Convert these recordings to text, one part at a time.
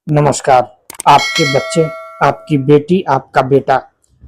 नमस्कार। आपके बच्चे, आपकी बेटी, आपका बेटा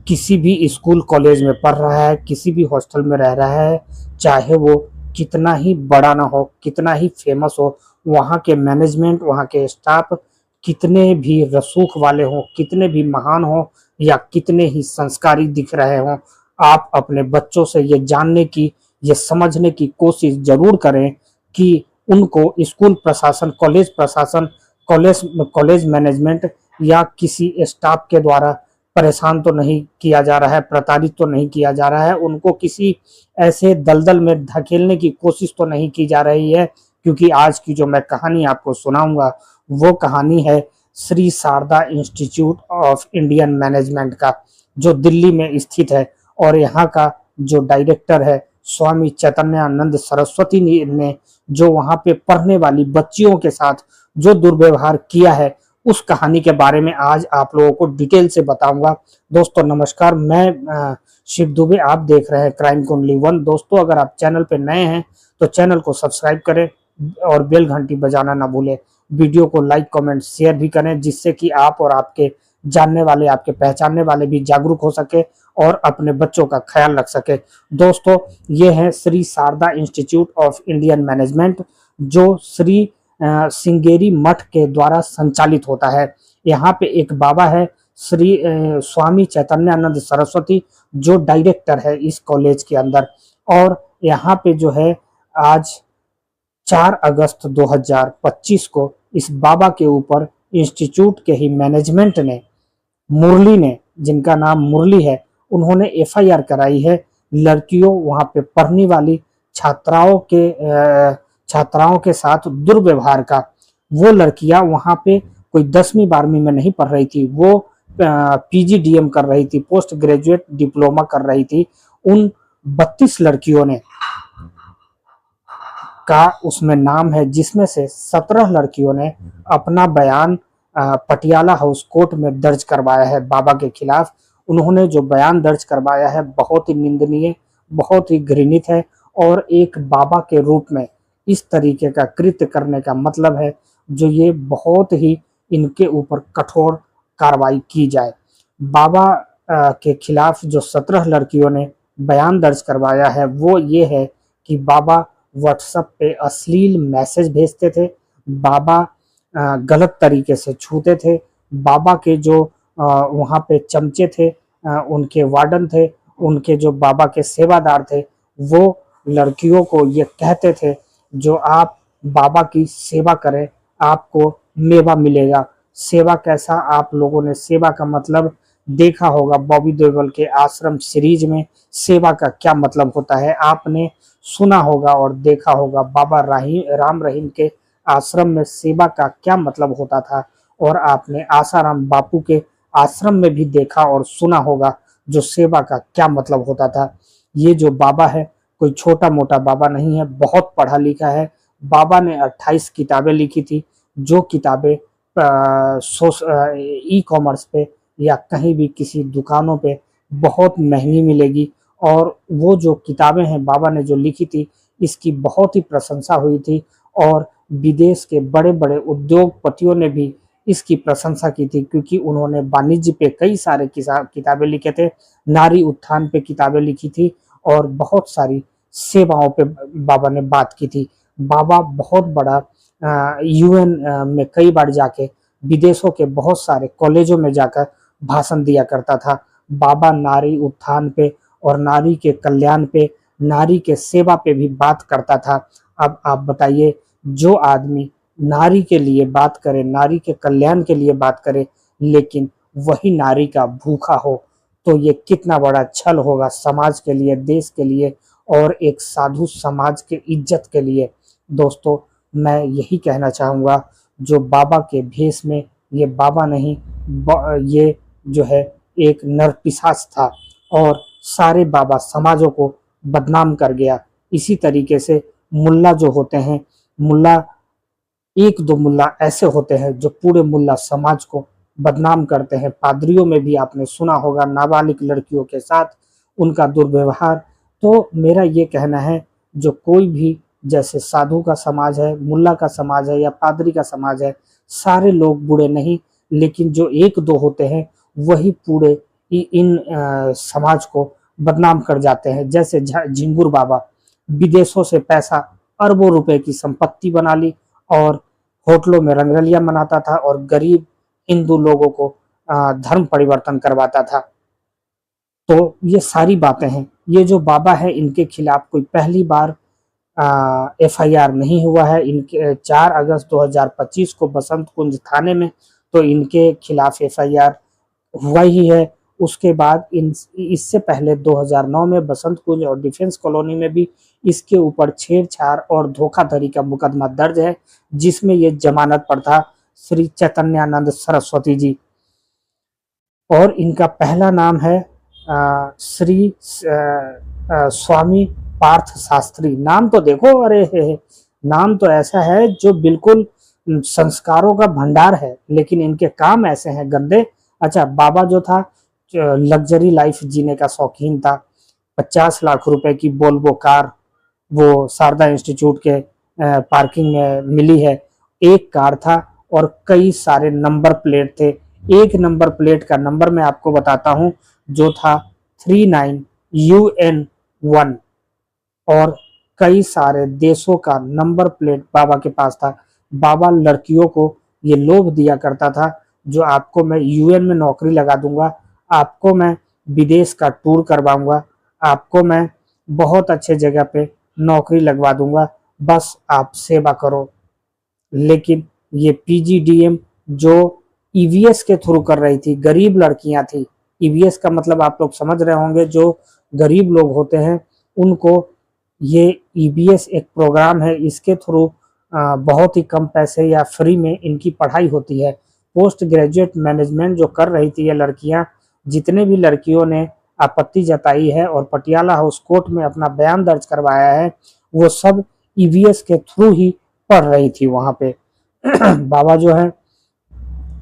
किसी भी स्कूल कॉलेज में पढ़ रहा है, किसी भी हॉस्टल में रह रहा है, चाहे वो कितना ही बड़ा ना हो, कितना ही फेमस हो, वहाँ के मैनेजमेंट, वहाँ के स्टाफ कितने भी रसूख वाले हों, कितने भी महान हों या कितने ही संस्कारी दिख रहे हों, आप अपने बच्चों से ये जानने की, ये समझने की कोशिश ज़रूर करें कि उनको स्कूल प्रशासन, कॉलेज प्रशासन, कॉलेज कॉलेज मैनेजमेंट या किसी स्टाफ के द्वारा परेशान तो नहीं किया जा रहा है, प्रताड़ित तो नहीं किया जा रहा है, उनको किसी ऐसे दलदल में धकेलने की कोशिश तो नहीं की जा रही है। क्योंकि आज की जो मैं कहानी आपको सुनाऊंगा वो कहानी है Shri Sharda institute of Indian management का, जो दिल्ली में स्थित है। और यहाँ का जो डायरेक्टर है स्वामी चैतन्यानंद सरस्वती ने जो वहाँ पे पढ़ने वाली बच्चियों के साथ जो दुर्व्यवहार किया है, उस कहानी के बारे में आज आप लोगों को डिटेल से बताऊंगा। दोस्तों नमस्कार, मैं शिव दुबे, आप देख रहे हैं क्राइम कुंडली वन। दोस्तों अगर आप चैनल पे नए हैं तो चैनल को सब्सक्राइब करें और बेल घंटी बजाना ना भूलें। वीडियो को लाइक कमेंट शेयर भी करें, जिससे कि आप और आपके जानने वाले, आपके पहचानने वाले भी जागरूक हो सके और अपने बच्चों का ख्याल रख सके। दोस्तों ये है Shri Sharda institute of Indian management, जो श्री सिंगेरी मठ के द्वारा संचालित होता है। यहाँ पे एक बाबा है श्री स्वामी चैतन्यानंद सरस्वती, जो डायरेक्टर है इस कॉलेज के अंदर। और यहाँ पे जो है आज 4 अगस्त 2025 को इस बाबा के ऊपर इंस्टीट्यूट के ही मैनेजमेंट ने, मुरली ने, जिनका नाम मुरली है, उन्होंने एफआईआर कराई है लड़कियों, वहाँ पे पढ़ने वाली छात्राओं के साथ दुर्व्यवहार का। वो लड़कियां वहाँ पे कोई 10वीं 12वीं में नहीं पढ़ रही थी, वो पीजीडीएम कर रही थी, पोस्ट ग्रेजुएट डिप्लोमा कर रही थी। उन 32 लड़कियों ने का उसमें नाम है, जिसमें से 17 लड़कियों ने अपना बयान पटियाला हाउस कोर्ट में दर्ज करवाया है बाबा के खिलाफ। उन्होंने जो बयान दर्ज करवाया है बहुत ही निंदनीय, बहुत ही घृणित है। और एक बाबा के रूप में इस तरीके का कृत्य करने का मतलब है जो ये बहुत ही, इनके ऊपर कठोर कार्रवाई की जाए। बाबा के खिलाफ जो 17 लड़कियों ने बयान दर्ज करवाया है वो ये है कि बाबा व्हाट्सएप पे अश्लील मैसेज भेजते थे, बाबा गलत तरीके से छूते थे, बाबा के जो वहाँ पे चमचे थे, उनके वार्डन थे, उनके जो बाबा के सेवादार थे, वो लड़कियों को ये कहते थे जो आप बाबा की सेवा करें आपको मेवा मिलेगा। सेवा कैसा, आप लोगों ने सेवा का मतलब देखा होगा, बॉबी देओल के आश्रम सीरीज में सेवा का क्या मतलब होता है आपने सुना होगा और देखा होगा। बाबा राम रहीम के आश्रम में सेवा का क्या मतलब होता था, और आपने आसाराम बापू के आश्रम में भी देखा और सुना होगा जो सेवा का क्या मतलब होता था। ये जो बाबा है कोई छोटा मोटा बाबा नहीं है, बहुत पढ़ा लिखा है। बाबा ने 28 किताबें लिखी थी, जो किताबें ई कॉमर्स पे या कहीं भी किसी दुकानों पे बहुत महंगी मिलेगी। और वो जो किताबें हैं बाबा ने जो लिखी थी, इसकी बहुत ही प्रशंसा हुई थी और विदेश के बड़े बड़े उद्योगपतियों ने भी इसकी प्रशंसा की थी, क्योंकि उन्होंने वाणिज्य पे कई सारे किताबें लिखे थे, नारी उत्थान पे किताबें लिखी थी और बहुत सारी सेवाओं पे बाबा ने बात की थी। बाबा बहुत बड़ा यूएन में कई बार जाके, विदेशों के बहुत सारे कॉलेजों में जाकर भाषण दिया करता था। बाबा नारी उत्थान पे और नारी के कल्याण पे, नारी के सेवा पे भी बात करता था। अब आप बताइए, जो आदमी नारी के लिए बात करे, नारी के कल्याण के लिए बात करे, लेकिन वही नारी का भूखा हो, तो ये कितना बड़ा छल होगा समाज के लिए, देश के लिए और एक साधु समाज के इज्जत के लिए। दोस्तों मैं यही कहना चाहूँगा, जो बाबा के भेष में, ये बाबा नहीं, ये जो है एक नरपिशाच था और सारे बाबा समाजों को बदनाम कर गया। इसी तरीके से मुल्ला जो होते हैं, मुल्ला, एक दो मुल्ला ऐसे होते हैं जो पूरे मुल्ला समाज को बदनाम करते हैं। पादरियों में भी आपने सुना होगा नाबालिग लड़कियों के साथ उनका दुर्व्यवहार। तो मेरा ये कहना है, जो कोई भी जैसे साधु का समाज है, मुल्ला का समाज है या पादरी का समाज है, सारे लोग बुरे नहीं, लेकिन जो एक दो होते हैं वही पूरे इन समाज को बदनाम कर जाते हैं। जैसे झिंगुर बाबा विदेशों से पैसा, अरबों रुपए की संपत्ति बना ली और होटलों में रंगरलिया मनाता था और गरीब हिंदू लोगों को धर्म परिवर्तन करवाता था। तो ये सारी बातें हैं। ये जो बाबा है इनके खिलाफ कोई पहली बार एफआईआर नहीं हुआ है। इनके 4 अगस्त 2025 को बसंत कुंज थाने में तो इनके खिलाफ एफआईआर हुआ ही है। उसके बाद इससे पहले 2009 में बसंत कुंज और डिफेंस कॉलोनी में भी इसके ऊपर छेड़छाड़ और धोखाधड़ी का मुकदमा दर्ज है, जिसमें ये जमानत पर था श्री चैतन्यानंद सरस्वती जी। और इनका पहला नाम है श्री स्वामी पार्थ शास्त्री। नाम तो देखो, अरे नाम तो ऐसा है जो बिल्कुल संस्कारों का भंडार है, लेकिन इनके काम ऐसे हैं गंदे। अच्छा, बाबा जो था लग्जरी लाइफ जीने का शौकीन था। 50 लाख रुपए की वोल्वो कार वो शारदा इंस्टीट्यूट के पार्किंग में मिली है। एक कार था और कई सारे नंबर प्लेट थे। एक नंबर प्लेट का नंबर मैं आपको बताता हूं, जो था 39UN1, और कई सारे देशों का नंबर प्लेट बाबा के पास था। बाबा लड़कियों को ये लोभ दिया करता था, जो आपको मैं यूएन में नौकरी लगा दूंगा, आपको मैं विदेश का टूर करवाऊंगा, आपको मैं बहुत अच्छे जगह पे नौकरी लगवा दूंगा, बस आप सेवा करो। लेकिन ये पीजीडीएम जो ईवीएस के थ्रू कर रही थी, गरीब लड़कियां थी। ईवीएस का मतलब आप लोग समझ रहे होंगे, जो गरीब लोग होते हैं उनको ये ईबीएस एक प्रोग्राम है, इसके थ्रू बहुत ही कम पैसे या फ्री में इनकी पढ़ाई होती है। पोस्ट ग्रेजुएट मैनेजमेंट जो कर रही थी ये लड़कियां, जितने भी लड़कियों ने आपत्ति जताई है और पटियाला हाउस कोर्ट में अपना बयान दर्ज करवाया है, वो सब ईवीएस के थ्रू ही पढ़ रही थी वहां पे। बाबा जो है,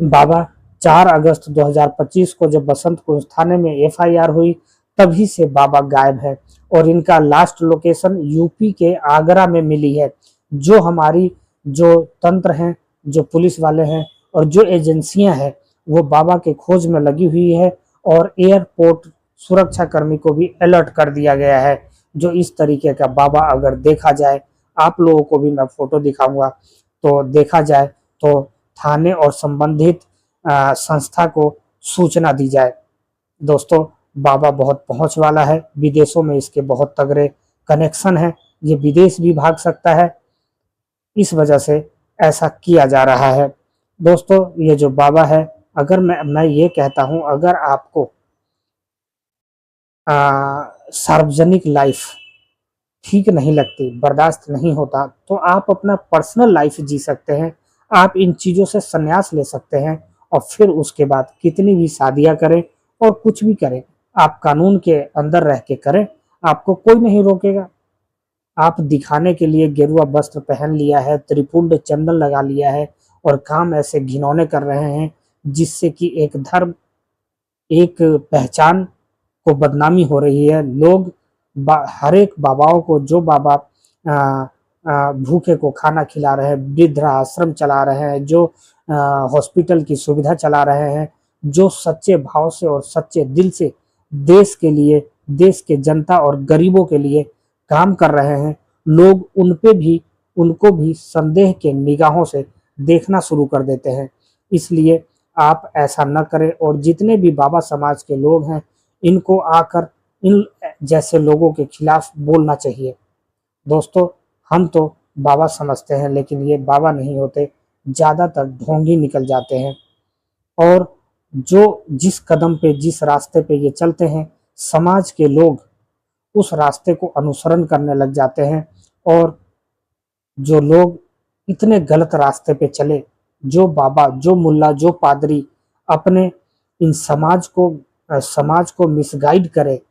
बाबा 4 अगस्त 2025 को जब बसंत कुंज थाने में एफआईआर हुई, तभी से बाबा गायब है और इनका लास्ट लोकेशन यूपी के आगरा में मिली है। जो हमारी जो तंत्र हैं, जो पुलिस वाले हैं और जो एजेंसियां हैं, वो बाबा के खोज में लगी हुई है और एयरपोर्ट सुरक्षा कर्मी को भी अलर्ट कर दिया गया है। जो इस तरीके का बाबा अगर देखा जाए, आप लोगों को भी मैं फोटो दिखाऊंगा, तो देखा जाए तो थाने और संबंधित संस्था को सूचना दी जाए। दोस्तों, बाबा बहुत पहुंच वाला है, विदेशों में इसके बहुत तगड़े कनेक्शन है, ये विदेश भी भाग सकता है, इस वजह से ऐसा किया जा रहा है। दोस्तों, ये जो बाबा है, अगर मैं ये कहता हूं, अगर आपको सार्वजनिक लाइफ ठीक नहीं लगती, बर्दाश्त नहीं होता, तो आप अपना पर्सनल लाइफ जी सकते हैं। आप इन चीज़ों से संन्यास ले सकते हैं और फिर उसके बाद कितनी भी शादियां करें और कुछ भी करें, आप कानून के अंदर रह के करें, आपको कोई नहीं रोकेगा। आप दिखाने के लिए गेरुआ वस्त्र पहन लिया है, त्रिपुंड चंदन लगा लिया है और काम ऐसे घिनौने कर रहे हैं जिससे कि एक धर्म, एक पहचान को बदनामी हो रही है। लोग हर एक बाबाओं को, जो बाबा भूखे को खाना खिला रहे हैं, वृद्धाश्रम चला रहे हैं, जो हॉस्पिटल की सुविधा चला रहे हैं, जो सच्चे भाव से और सच्चे दिल से देश के लिए, देश के जनता और गरीबों के लिए काम कर रहे हैं, लोग उनको भी संदेह के निगाहों से देखना शुरू कर देते हैं। इसलिए आप ऐसा न करें और जितने भी बाबा समाज के लोग हैं, इनको आकर इन जैसे लोगों के खिलाफ बोलना चाहिए। दोस्तों, हम तो बाबा समझते हैं, लेकिन ये बाबा नहीं होते, ज़्यादातर ढोंगी निकल जाते हैं। और जो जिस कदम पे, जिस रास्ते पे ये चलते हैं, समाज के लोग उस रास्ते को अनुसरण करने लग जाते हैं। और जो लोग इतने गलत रास्ते पे चले, जो बाबा, जो मुल्ला, जो पादरी अपने इन समाज को मिसगाइड करे,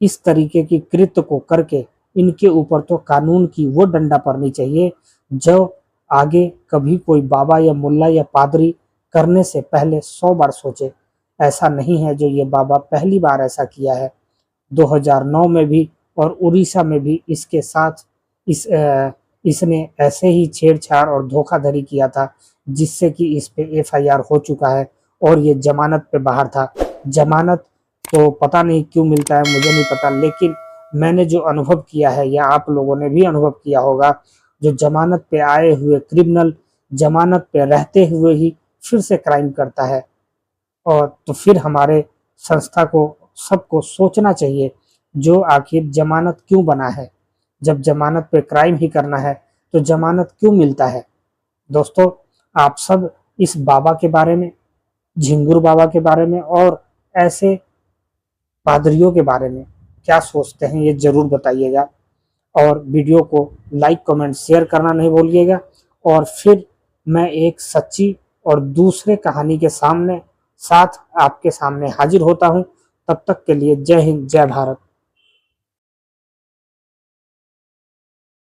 इस तरीके की कृत्य को करके, इनके ऊपर तो कानून की वो डंडा पड़नी चाहिए जो आगे कभी कोई बाबा या मुल्ला या पादरी करने से पहले 100 बार सोचे। ऐसा नहीं है जो ये बाबा पहली बार ऐसा किया है। 2009 में भी और उड़ीसा में भी इसके साथ इसने ऐसे ही छेड़छाड़ और धोखाधड़ी किया था जिससे कि इस पे एफआईआर हो चुका है और ये जमानत पे बाहर था। जमानत तो पता नहीं क्यों मिलता है, मुझे नहीं पता, लेकिन मैंने जो अनुभव किया है या आप लोगों ने भी अनुभव किया होगा, जो जमानत पे आए हुए क्रिमिनल जमानत पे रहते हुए ही फिर से क्राइम करता है। और तो फिर हमारे संस्था को सबको सोचना चाहिए, जो आखिर जमानत क्यों बना है? जब जमानत पे क्राइम ही करना है तो जमानत क्यों मिलता है? दोस्तों, आप सब इस बाबा के बारे में, झिंगुर बाबा के बारे में और ऐसे पादरियों के बारे में क्या सोचते हैं, ये जरूर बताइएगा। और वीडियो को लाइक कमेंट शेयर करना नहीं भूलिएगा। और फिर मैं एक सच्ची और दूसरे कहानी के साथ आपके सामने हाजिर होता हूँ। तब तक के लिए जय हिंद, जय भारत।